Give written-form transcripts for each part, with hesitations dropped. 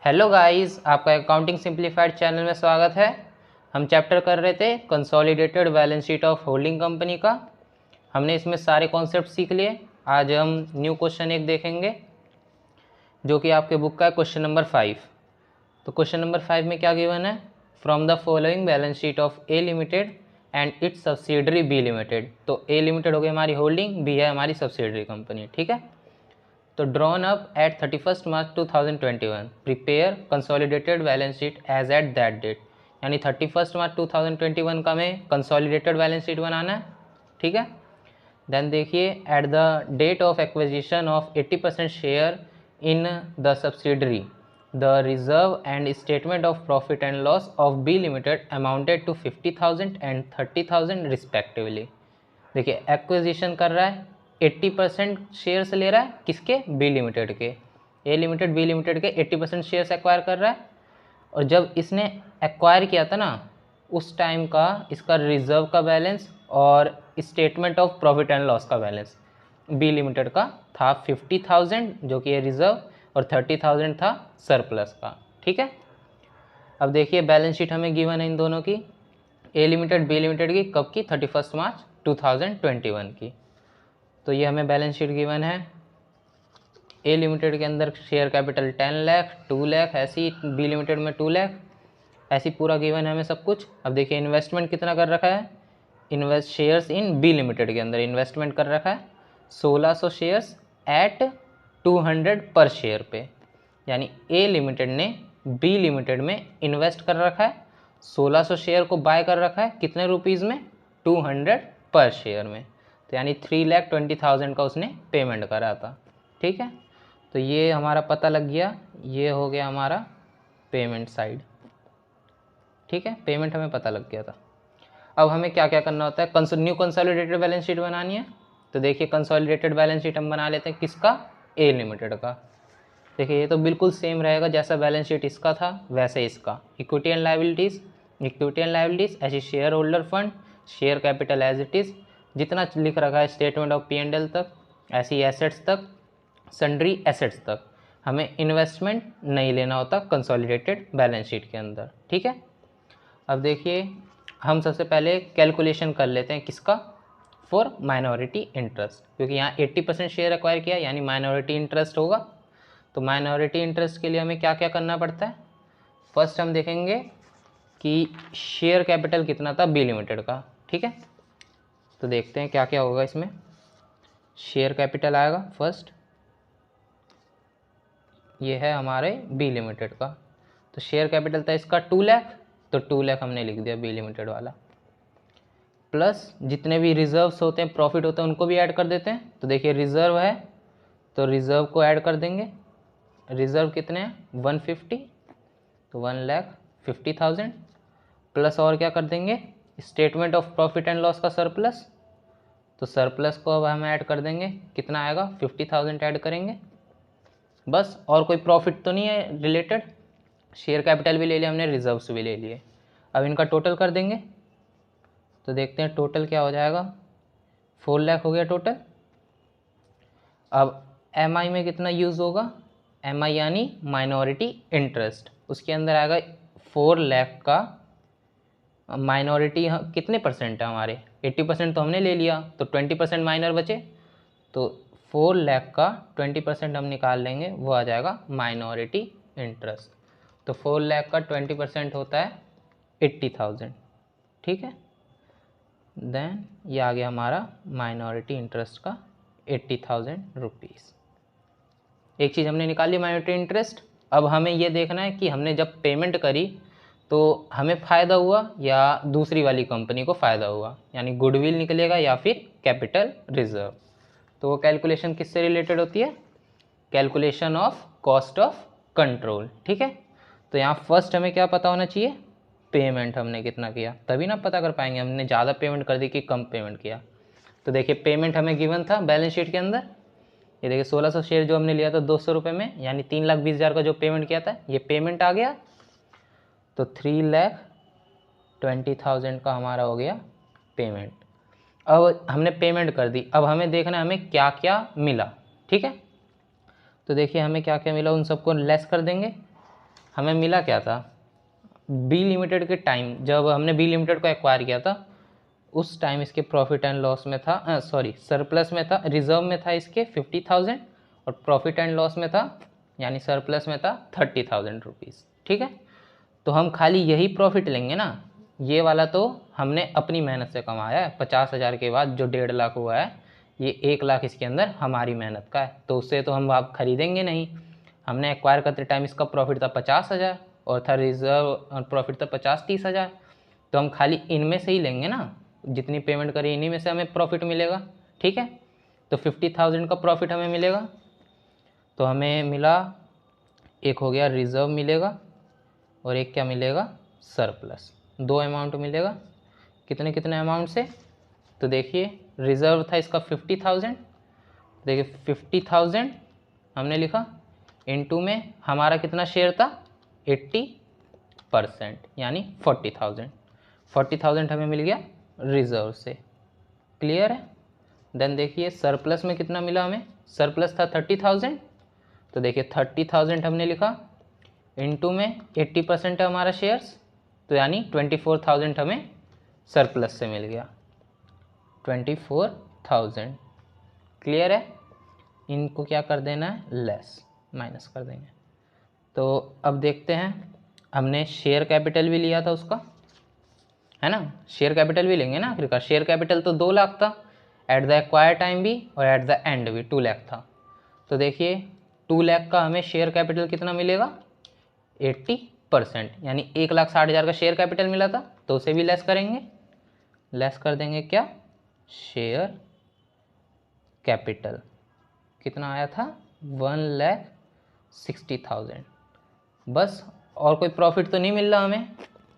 Hello guys, आपका accounting simplified channel में स्वागत है। हम चैप्टर कर रहे थे consolidated balance sheet of holding company का। हमने इसमें सारे कॉन्सेप्ट सीख लिए। आज हम न्यू क्वेश्चन एक देखेंगे जो कि आपके बुक का है क्वेश्चन नंबर 5। तो क्वेश्चन नंबर 5 में क्या गिवन है? From the following balance sheet of A limited and its subsidiary B limited. तो ए लिमिटेड हो गई हमारी होल्डिंग, बी है हमारी सब्सिडरी कंपनी, ठीक है। तो drawn up at 31 March 2021, prepare consolidated balance sheet as at that date. यानी 31 मार्च 2021 का हमें कंसोलिडेटेड बैलेंस शीट बनाना है, ठीक है। देन देखिए, at the date of acquisition of 80% share in the subsidiary, the reserve and statement of profit and loss of B limited amounted to 50,000 and 30,000 respectively. देखिए, acquisition कर रहा है, 80% शेयर्स ले रहा है किसके? बी लिमिटेड के। ए लिमिटेड बी लिमिटेड के 80% शेयर्स एक्वायर कर रहा है। और जब इसने एक्वायर किया था ना, उस टाइम का इसका रिजर्व का बैलेंस और statement of profit and loss का बैलेंस बी लिमिटेड का था 50,000 जो कि है रिजर्व, और 30,000 था सरप्लस का, ठीक है। अब देखिए, बैलेंस शीट हमें गिवन है इन दोनों की, ए लिमिटेड बी लिमिटेड की, कब की? 31 मार्च 2021 की। तो ये हमें बैलेंस शीट गिवन है। ए लिमिटेड के अंदर शेयर कैपिटल 10 लाख, 2 लाख, ऐसी बी लिमिटेड में 2 लाख, ऐसी पूरा गिवन है हमें सब कुछ। अब देखिए, इन्वेस्टमेंट कितना कर रखा है? Invest shares in B limited के अंदर इन्वेस्टमेंट कर रखा है 1600 शेयर्स एट 200 पर शेयर पे। यानी ए लिमिटेड ने बी लिमिटेड में इन्वेस्ट कर रखा है, 1600 शेयर को बाय कर रखा है कितने रुपीज़ में? 200 पर शेयर में। तो यानी 3,20,000 का उसने पेमेंट करा था, ठीक है। तो ये हमारा पता लग गया, ये हो गया हमारा पेमेंट साइड, ठीक है। पेमेंट हमें पता लग गया था। अब हमें क्या क्या करना होता है? न्यू कंसोलिडेटेड बैलेंस शीट बनानी है। तो देखिए, कंसोलिडेटेड बैलेंस शीट हम बना लेते हैं किसका? ए लिमिटेड का। देखिए, ये तो बिल्कुल सेम रहेगा, जैसा बैलेंस शीट इसका था वैसे इसका। Equity and liabilities, equity and liabilities ऐसी shareholder fund, share capital as it is, जितना लिख रखा है स्टेटमेंट ऑफ P&L तक, ऐसी एसेट्स तक, सन्ड्री एसेट्स तक। हमें इन्वेस्टमेंट नहीं लेना होता कंसोलिडेटेड बैलेंस शीट के अंदर, ठीक है। अब देखिए, हम सबसे पहले कैलकुलेशन कर लेते हैं किसका? फॉर माइनॉरिटी इंटरेस्ट, क्योंकि यहाँ 80% शेयर एक्वायर किया यानी माइनॉरिटी इंटरेस्ट होगा। तो माइनॉरिटी इंटरेस्ट के लिए हमें क्या क्या करना पड़ता है? फर्स्ट हम देखेंगे कि शेयर कैपिटल कितना था बी लिमिटेड का, ठीक है। तो देखते हैं क्या क्या होगा इसमें। शेयर कैपिटल आएगा फर्स्ट, ये है हमारे बी लिमिटेड का। तो शेयर कैपिटल था इसका 2 लाख, तो 2 लाख हमने लिख दिया बी लिमिटेड वाला। प्लस जितने भी रिजर्व्स होते हैं, प्रॉफिट होता है, उनको भी ऐड कर देते हैं। तो देखिए, रिजर्व है तो रिजर्व को ऐड कर देंगे। रिजर्व कितने हैं? 150, तो 1,50,000। प्लस और क्या कर देंगे? Statement of profit and loss का सरप्लस। तो सरप्लस को अब हम ऐड कर देंगे, कितना आएगा? 50,000 ऐड करेंगे बस। और कोई प्रॉफिट तो नहीं है रिलेटेड। शेयर कैपिटल भी ले लिया हमने, रिजर्व्स भी ले लिए। अब इनका टोटल कर देंगे, तो देखते हैं टोटल क्या हो जाएगा। 4 लाख हो गया टोटल। अब MI में कितना यूज़ होगा? MI यानी माइनॉरिटी इंटरेस्ट, उसके अंदर आएगा 4 लाख का। माइनॉरिटी कितने परसेंट है हमारे? 80% तो हमने ले लिया, तो 20% माइनर बचे। तो 4 लाख का 20% हम निकाल लेंगे, वो आ जाएगा माइनॉरिटी इंटरेस्ट। तो 4 लाख का 20% होता है 80,000, ठीक है। देन ये आ गया हमारा माइनॉरिटी इंटरेस्ट का 80,000 रुपीज़। एक चीज़ हमने निकाल ली माइनॉरिटी इंटरेस्ट। अब हमें ये देखना है कि हमने जब पेमेंट करी तो हमें फ़ायदा हुआ या दूसरी वाली कंपनी को फ़ायदा हुआ, यानी गुडविल निकलेगा या फिर कैपिटल रिजर्व। तो वो कैलकुलेशन किससे रिलेटेड होती है? Calculation of cost of control, ठीक है। तो यहाँ फर्स्ट हमें क्या पता होना चाहिए? पेमेंट हमने कितना किया, तभी ना पता कर पाएंगे हमने ज़्यादा पेमेंट कर दी कि कम पेमेंट किया। तो देखिए, पेमेंट हमें गिवन था बैलेंस शीट के अंदर। ये देखिए, 1600 शेयर जो हमने लिया था 200 रुपये में, यानी 3,20,000 का जो पेमेंट किया था, ये पेमेंट आ गया। तो 3,20,000 का हमारा हो गया पेमेंट। अब हमने पेमेंट कर दी, अब हमें देखना है हमें क्या क्या मिला, ठीक है। तो देखिए, हमें क्या क्या मिला उन सबको लेस कर देंगे। हमें मिला क्या था, बी लिमिटेड के टाइम जब हमने बी लिमिटेड को एक्वायर किया था उस टाइम इसके प्रॉफिट एंड लॉस में था, सरप्लस में था, रिजर्व में था इसके 50,000 और प्रॉफिट एंड लॉस में था यानी सरप्लस में था 30,000 रुपीज़। ठीक है, तो हम खाली यही प्रॉफिट लेंगे ना, ये वाला तो हमने अपनी मेहनत से कमाया है। 50,000 के बाद जो 1.5 लाख हुआ है ये 1 लाख इसके अंदर हमारी मेहनत का है, तो उससे तो हम आप खरीदेंगे नहीं। हमने एक्वायर करते टाइम इसका प्रॉफिट था 50,000 और था रिजर्व प्रॉफिट था 50-30,000, तो हम खाली इनमें से ही लेंगे ना, जितनी पेमेंट करी इन्हीं में से हमें प्रॉफिट मिलेगा। ठीक है, तो 50,000 का प्रॉफिट हमें मिलेगा, तो हमें मिला, एक हो गया रिजर्व मिलेगा और एक क्या मिलेगा, सरप्लस। 2 अमाउंट मिलेगा, कितने कितने अमाउंट से, तो देखिए रिजर्व था इसका 50,000, देखिए 50,000 हमने लिखा, इनटू में हमारा कितना शेयर था 80% यानी 40,000 हमें मिल गया रिजर्व से। क्लियर है। देन देखिए सरप्लस में कितना मिला हमें, सरप्लस था 30,000, तो देखिए 30,000 हमने लिखा, इनटू में 80% है हमारा शेयर्स, तो यानी 24,000 हमें सरप्लस से मिल गया, 24,000। क्लियर है, इनको क्या कर देना है, लेस, माइनस कर देंगे। तो अब देखते हैं, हमने शेयर कैपिटल भी लिया था उसका, है ना, शेयर कैपिटल भी लेंगे ना आखिरकार। शेयर कैपिटल तो 2 लाख था एट द एक्वायर टाइम भी और एट द एंड भी 2 लाख था। तो देखिए 2 लाख का हमें शेयर कैपिटल कितना मिलेगा, 80%, यानी 1,60,000 का शेयर कैपिटल मिला था, तो उसे भी लेस करेंगे, लेस कर देंगे क्या, शेयर कैपिटल कितना आया था 1,60,000। बस, और कोई प्रॉफिट तो नहीं मिल रहा हमें,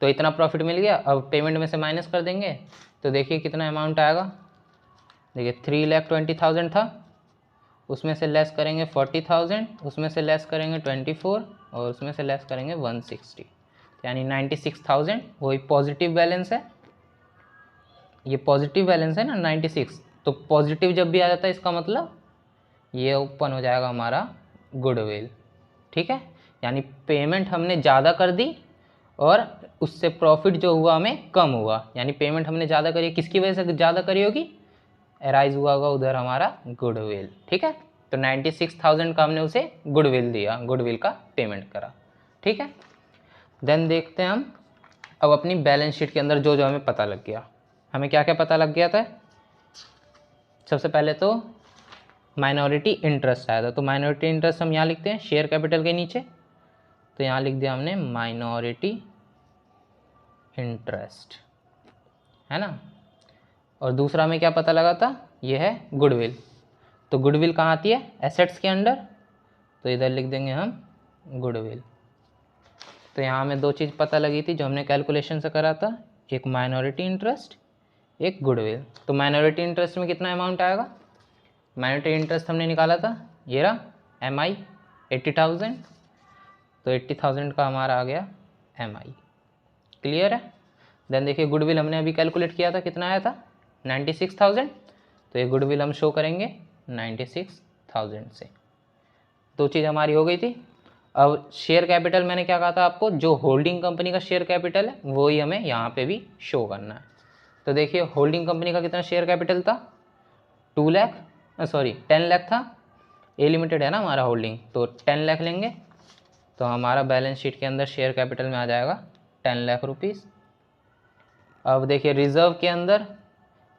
तो इतना प्रॉफिट मिल गया। अब पेमेंट में से माइनस कर देंगे, तो देखिए कितना अमाउंट आएगा, देखिए 3,20,000 था, उसमें से लेस करेंगे 40,000, उसमें से लेस करेंगे 24 और उसमें से लेस करेंगे 160, यानी 96,000। वही पॉजिटिव बैलेंस है, ये पॉजिटिव बैलेंस है ना 96, तो पॉजिटिव जब भी आ जाता है इसका मतलब ये ओपन हो जाएगा हमारा गुडविल। ठीक है, यानी पेमेंट हमने ज़्यादा कर दी और उससे प्रॉफिट जो हुआ हमें कम हुआ, यानी पेमेंट हमने ज़्यादा करी, किसकी वजह से ज़्यादा करी होगी, अराइज हुआ होगा उधर हमारा गुडविल। ठीक है, तो 96,000 का हमने उसे गुडविल दिया, गुडविल का पेमेंट करा। ठीक है, देन देखते हैं हम अब अपनी बैलेंस शीट के अंदर जो जो हमें पता लग गया। हमें क्या क्या पता लग गया था, सबसे पहले तो माइनॉरिटी इंटरेस्ट आया था, तो माइनॉरिटी इंटरेस्ट हम यहाँ लिखते हैं शेयर कैपिटल के नीचे, तो यहाँ लिख दिया हमने माइनॉरिटी इंटरेस्ट, है ना। और दूसरा हमें क्या पता लगा था, ये है गुडविल, तो गुडविल कहाँ आती है, एसेट्स के अंडर, तो इधर लिख देंगे हम गुडविल। तो यहाँ हमें 2 चीज़ पता लगी थी जो हमने कैलकुलेशन से करा था, एक माइनॉरिटी इंटरेस्ट, एक गुडविल। तो माइनॉरिटी इंटरेस्ट में कितना अमाउंट आएगा, माइनॉरिटी इंटरेस्ट हमने निकाला था, ये रहा MI 80,000, तो 80,000 का हमारा आ गया MI। क्लियर है। देन देखिए गुडविल हमने अभी कैलकुलेट किया था, कितना आया था 96,000, तो ये गुडविल हम शो करेंगे 96,000 से। 2 चीज़ हमारी हो गई थी। अब शेयर कैपिटल मैंने क्या कहा था आपको, जो होल्डिंग कंपनी का शेयर कैपिटल है वही हमें यहाँ पे भी शो करना है। तो देखिए होल्डिंग कंपनी का कितना शेयर कैपिटल था, 10 लाख था, ए लिमिटेड है ना हमारा होल्डिंग, तो 10 लाख लेंगे, तो हमारा बैलेंस शीट के अंदर शेयर कैपिटल में आ जाएगा 10 लाख रुपीज़। अब देखिए रिजर्व के अंदर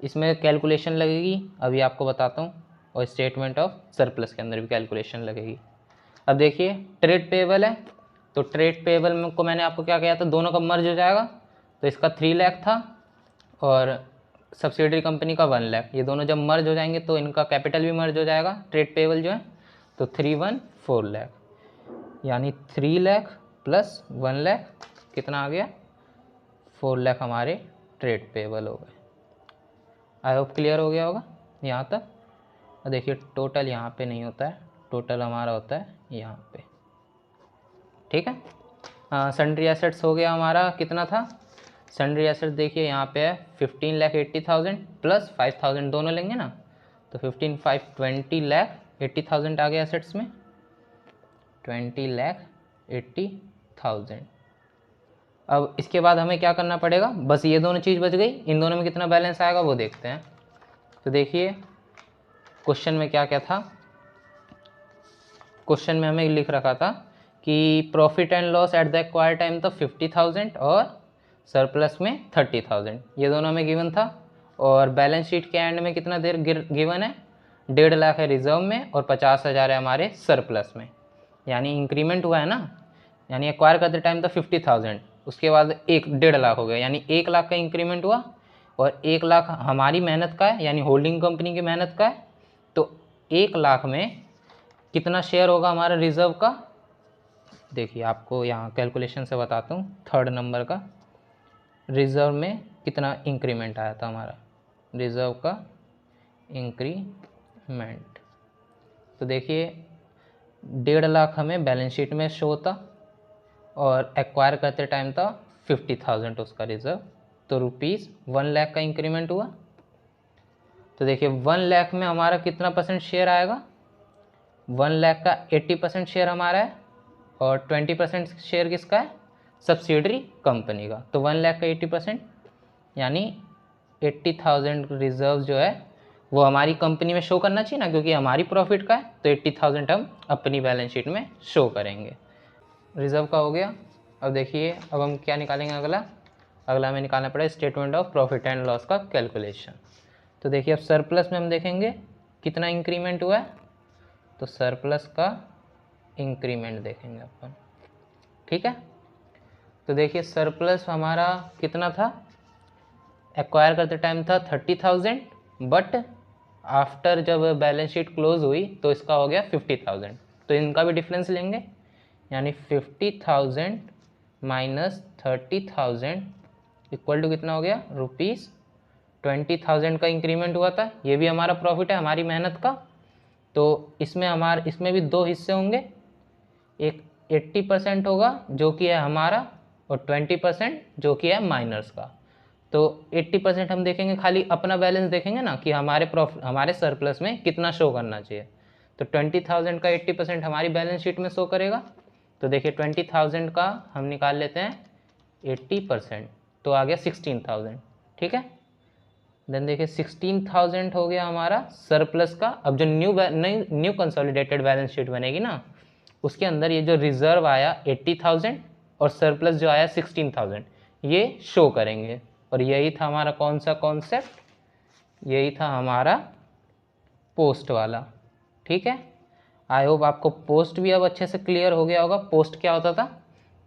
इसमें कैलकुलेशन लगेगी, अभी आपको बताता हूँ, और स्टेटमेंट ऑफ सरप्लस के अंदर भी कैलकुलेशन लगेगी। अब देखिए ट्रेड पेबल है, तो ट्रेड पेबल को मैंने आपको क्या किया था, दोनों का मर्ज हो जाएगा, तो इसका 3 लाख था और सब्सिडरी कंपनी का 1 लाख, ये दोनों जब मर्ज हो जाएंगे तो इनका कैपिटल भी मर्ज हो जाएगा, ट्रेड पेबल जो है, तो 314 लाख, यानी 3 लाख प्लस 1 लाख कितना आ गया, 4 लाख हमारे ट्रेड पेबल हो गए। आई होप क्लियर हो गया होगा यहाँ तक। और देखिए टोटल यहाँ पे नहीं होता है, टोटल हमारा होता है यहाँ पे। ठीक है, सन्ड्री एसेट्स हो गया हमारा, कितना था सन्ड्री एसेट्स, देखिए यहाँ पे है 15,80,000 प्लस 5,000 दोनों लेंगे ना, तो 20,80,000 आ गया एसेट्स में, 20,80,000 50,000। अब इसके बाद हमें क्या करना पड़ेगा, बस ये दोनों चीज़ बच गई, इन दोनों में कितना बैलेंस आएगा वो देखते हैं। तो देखिए क्वेश्चन में क्या क्या था। क्वेश्चन में हमें लिख रखा था कि profit and loss at the acquire time था 50,000 और सरप्लस में 30,000, ये दोनों हमें गिवन था। और बैलेंस शीट के एंड में कितना देर गिवन है, 1.5 लाख है रिजर्व में और 50,000 है हमारे सरप्लस में, यानी इंक्रीमेंट हुआ है ना, यानी एक्वायर करते टाइम था 50,000, उसके बाद 1.5 लाख हो गया, यानी 1 लाख का इंक्रीमेंट हुआ और 1 लाख हमारी मेहनत का है, यानी होल्डिंग कंपनी की मेहनत का है। तो 1 लाख में कितना शेयर होगा हमारा रिजर्व का, देखिए आपको यहाँ कैलकुलेशन से बताता हूँ। 3rd नंबर का रिजर्व में कितना इंक्रीमेंट आया था हमारा, रिजर्व का इंक्रीमेंट, तो देखिए 1.5 लाख हमें बैलेंस शीट में शो होता और एक्वायर करते टाइम था 50,000 उसका रिजर्व, तो ₹1 लाख का इंक्रीमेंट हुआ। तो देखिए 1 लाख में हमारा कितना परसेंट शेयर आएगा, 1 लाख का 80% शेयर हमारा है और 20% शेयर किसका है, सब्सिडरी कंपनी का। तो 1 लाख का 80% यानी 80,000 रिजर्व जो है वो हमारी कंपनी में शो करना चाहिए ना, क्योंकि हमारी प्रॉफिट का है, तो 80,000 हम अपनी बैलेंस शीट में शो करेंगे। रिजर्व का हो गया। अब देखिए अब हम क्या निकालेंगे, अगला हमें निकालना पड़ेगा statement of profit and loss का कैलकुलेशन। तो देखिए अब सरप्लस में हम देखेंगे कितना इंक्रीमेंट हुआ है, तो सरप्लस का इंक्रीमेंट देखेंगे अपन, ठीक है। तो देखिए सरप्लस हमारा कितना था, एक्वायर करते टाइम था 30,000, बट आफ्टर जब बैलेंस शीट क्लोज हुई तो इसका हो गया 50,000, तो इनका भी डिफरेंस लेंगे, यानी 50,000 माइनस 30,000 इक्वल टू कितना हो गया, ₹20,000 का इंक्रीमेंट हुआ था, ये भी हमारा प्रॉफिट है हमारी मेहनत का। तो इसमें भी 2 हिस्से होंगे, एक 80% होगा जो कि है हमारा और 20% जो कि है माइनर्स का। तो 80% हम देखेंगे, खाली अपना बैलेंस देखेंगे ना कि हमारे सरप्लस में कितना शो करना चाहिए, तो 20,000 का 80% हमारी बैलेंस शीट में शो करेगा। तो देखिए 20,000 का हम निकाल लेते हैं 80%, तो आ गया 16,000, ठीक है। देन देखिए 16,000 हो गया हमारा सरप्लस का। अब जो न्यू कंसोलिडेटेड बैलेंस शीट बनेगी ना, उसके अंदर ये जो रिजर्व आया 80,000 और सरप्लस जो आया 16,000, ये शो करेंगे। और यही था हमारा कौन सा कॉन्सेप्ट, यही था हमारा पोस्ट वाला, ठीक है। आई होप आपको पोस्ट भी अब अच्छे से क्लियर हो गया होगा, पोस्ट क्या होता था।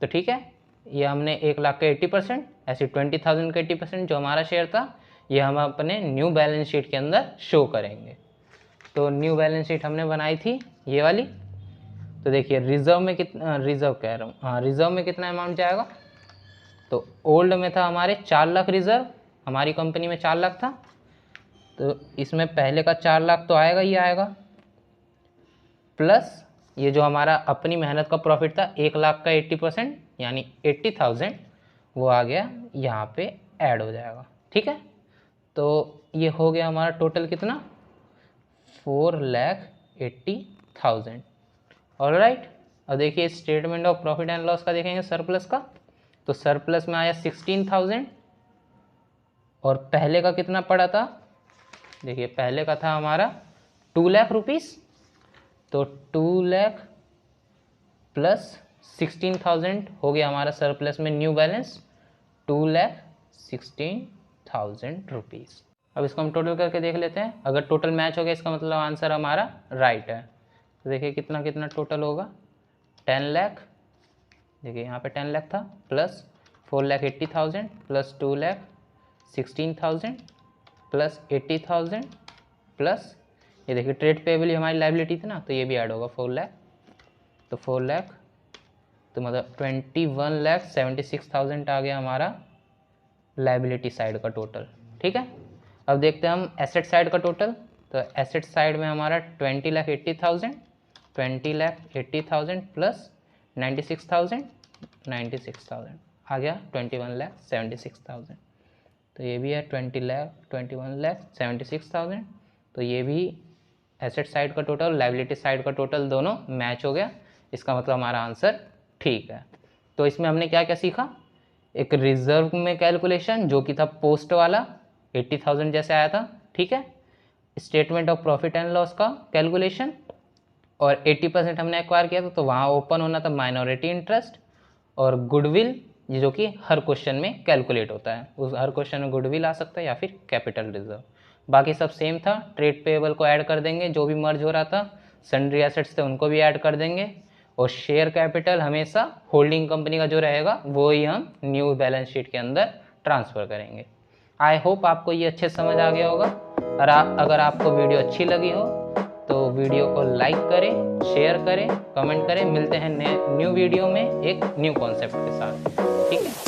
तो ठीक है, ये हमने 1 लाख का 80%, ऐसे 20,000 का 80% जो हमारा शेयर था, ये हम अपने न्यू बैलेंस शीट के अंदर शो करेंगे। तो न्यू बैलेंस शीट हमने बनाई थी ये वाली। तो देखिए रिजर्व में कितना, रिजर्व कह रहा हूँ, हाँ रिजर्व में कितना अमाउंट जाएगा, तो ओल्ड में था हमारे 4 लाख रिजर्व, हमारी कंपनी में 4 लाख था, तो इसमें पहले का 4 लाख तो आएगा ही आएगा, प्लस ये जो हमारा अपनी मेहनत का प्रॉफिट था 1 लाख का 80% यानी 80,000, वो आ गया यहाँ पे ऐड हो जाएगा, ठीक है। तो ये हो गया हमारा टोटल कितना, 4,80,000, ऑलराइट। अब देखिए statement of profit and loss का देखेंगे सरप्लस का, तो सरप्लस में आया 16,000 और पहले का कितना पड़ा था, देखिए पहले का था हमारा 2 लाख रुपीस, तो 2 लाख प्लस 16,000 हो गया हमारा सरप्लस में न्यू बैलेंस 2,16,000 रुपीज़। अब इसको हम टोटल करके देख लेते हैं, अगर टोटल मैच हो गया इसका मतलब आंसर हमारा राइट है। तो देखिए कितना कितना टोटल होगा, 10 लाख, देखिए यहाँ पे 10 लाख था, प्लस 4,80,000 प्लस 2,16,000 प्लस 80,000 प्लस ये देखिए ट्रेड पेबल हमारी लाइबिलिटी थी ना, तो ये भी ऐड होगा 4 लाख, तो 4 लाख तो मतलब 21,76,000 आ गया हमारा लाइबिलिटी साइड का टोटल, ठीक है। अब देखते हैं हम एसेट साइड का टोटल, तो एसेट साइड में हमारा 20,80,000 प्लस 96,000 आ गया 21,76,000, तो ये भी है 21,76,000, तो ये भी एसेट साइड का टोटल लाइबिलिटी साइड का टोटल दोनों मैच हो गया, इसका मतलब हमारा आंसर ठीक है। तो इसमें हमने क्या क्या सीखा, एक रिजर्व में कैलकुलेशन जो कि था पोस्ट वाला 80,000 जैसे आया था, ठीक है, statement of profit and loss का कैलकुलेशन, और 80% हमने एक्वायर किया था तो वहाँ ओपन होना था माइनॉरिटी इंटरेस्ट, और गुडविल जो कि हर क्वेश्चन में कैलकुलेट होता है, उस हर क्वेश्चन में गुडविल आ सकता है या फिर कैपिटल रिजर्व। बाकी सब सेम था, ट्रेड पेएबल को ऐड कर देंगे जो भी मर्ज हो रहा था, सन्ड्री एसेट्स थे उनको भी ऐड कर देंगे, और शेयर कैपिटल हमेशा होल्डिंग कंपनी का जो रहेगा वो ही हम न्यू बैलेंस शीट के अंदर ट्रांसफ़र करेंगे। आई होप आपको ये अच्छे समझ आ गया होगा। और अगर आपको वीडियो अच्छी लगी हो तो वीडियो को लाइक करें, शेयर करें, कमेंट करें। मिलते हैं न्यू वीडियो में एक न्यू कॉन्सेप्ट के साथ, ठीक है।